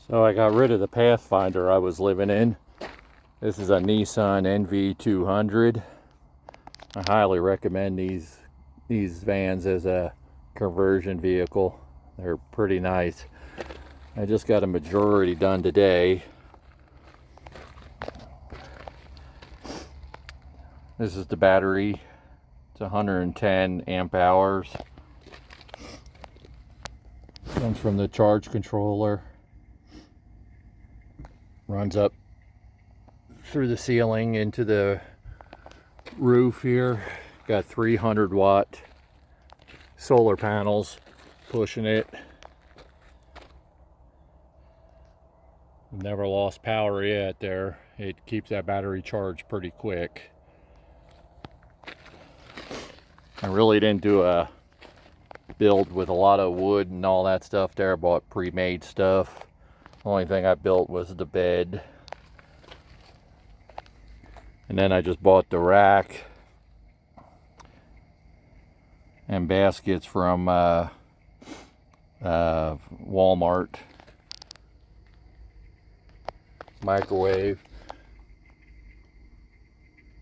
So I got rid of the Pathfinder I was living in. This is a Nissan NV200. I highly recommend these vans as a conversion vehicle. They're pretty nice. I just got a majority done today. This is the battery. It's 110 amp hours. Comes from the charge controller. Runs up through the ceiling into the roof here. Got 300 watt solar panels pushing it. Never lost power yet there. It keeps that battery charged pretty quick. I really didn't do a build with a lot of wood and all that stuff there. I bought pre-made stuff. The only thing I built was the bed. And then I just bought the rack and baskets from Walmart. Microwave.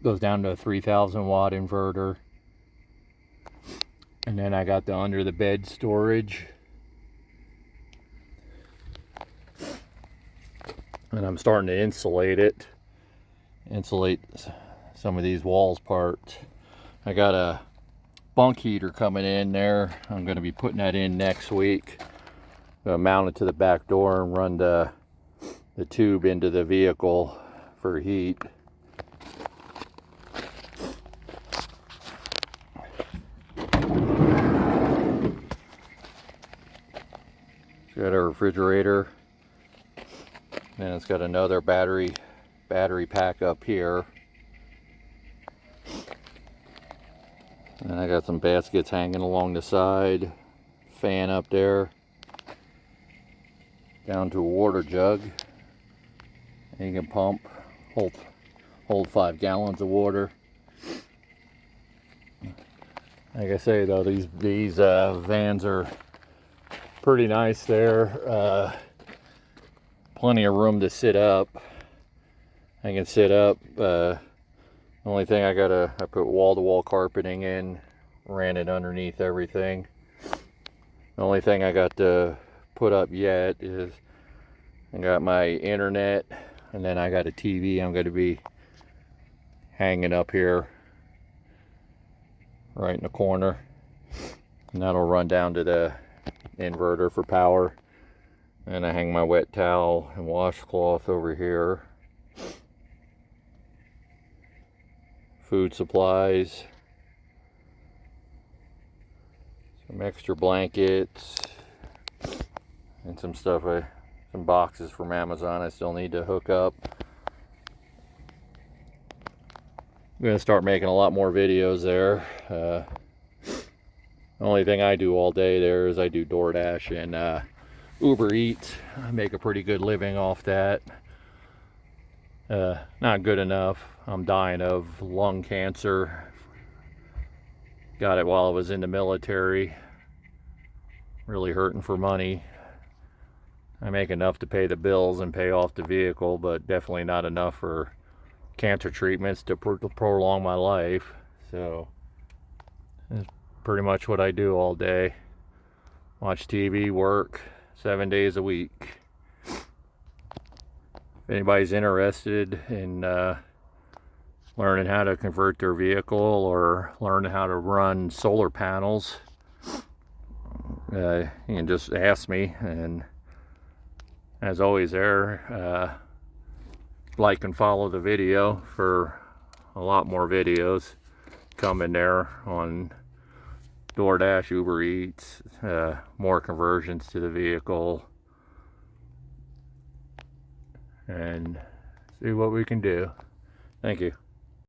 Goes down to a 3,000 watt inverter. And then I got the under the bed storage. And I'm starting to insulate it. Insulate some of these walls parts. I got a bunk heater coming in there. I'm going to be putting that in next week. Mount it to the back door and run the tube into the vehicle for heat. Got a refrigerator, and it's got another battery pack up here, and I got some baskets hanging along the side, fan up there, down to a water jug, and you can pump, hold 5 gallons of water. Like I say though, these vans are pretty nice there. Plenty of room to sit up. I can sit up. The only thing I put wall-to-wall carpeting in, ran it underneath everything. The only thing I got to put up yet is I got my internet, and then I got a TV I'm going to be hanging up here right in the corner, and that'll run down to the inverter for power. And I hang my wet towel and washcloth over here. Food supplies, some extra blankets, and some boxes from Amazon I still need to hook up. I'm going to start making a lot more videos there. The only thing I do all day there is I do DoorDash and Uber Eats. I make a pretty good living off that. Not good enough. I'm dying of lung cancer. Got it while I was in the military. Really hurting for money. I make enough to pay the bills and pay off the vehicle, but definitely not enough for cancer treatments to prolong my life. So that's pretty much what I do all day. Watch TV, work 7 days a week. If anybody's interested in learning how to convert their vehicle or learn how to run solar panels, you can just ask me. And as always there, like and follow the video for a lot more videos coming there on DoorDash, Uber Eats, more conversions to the vehicle, and see what we can do. Thank you.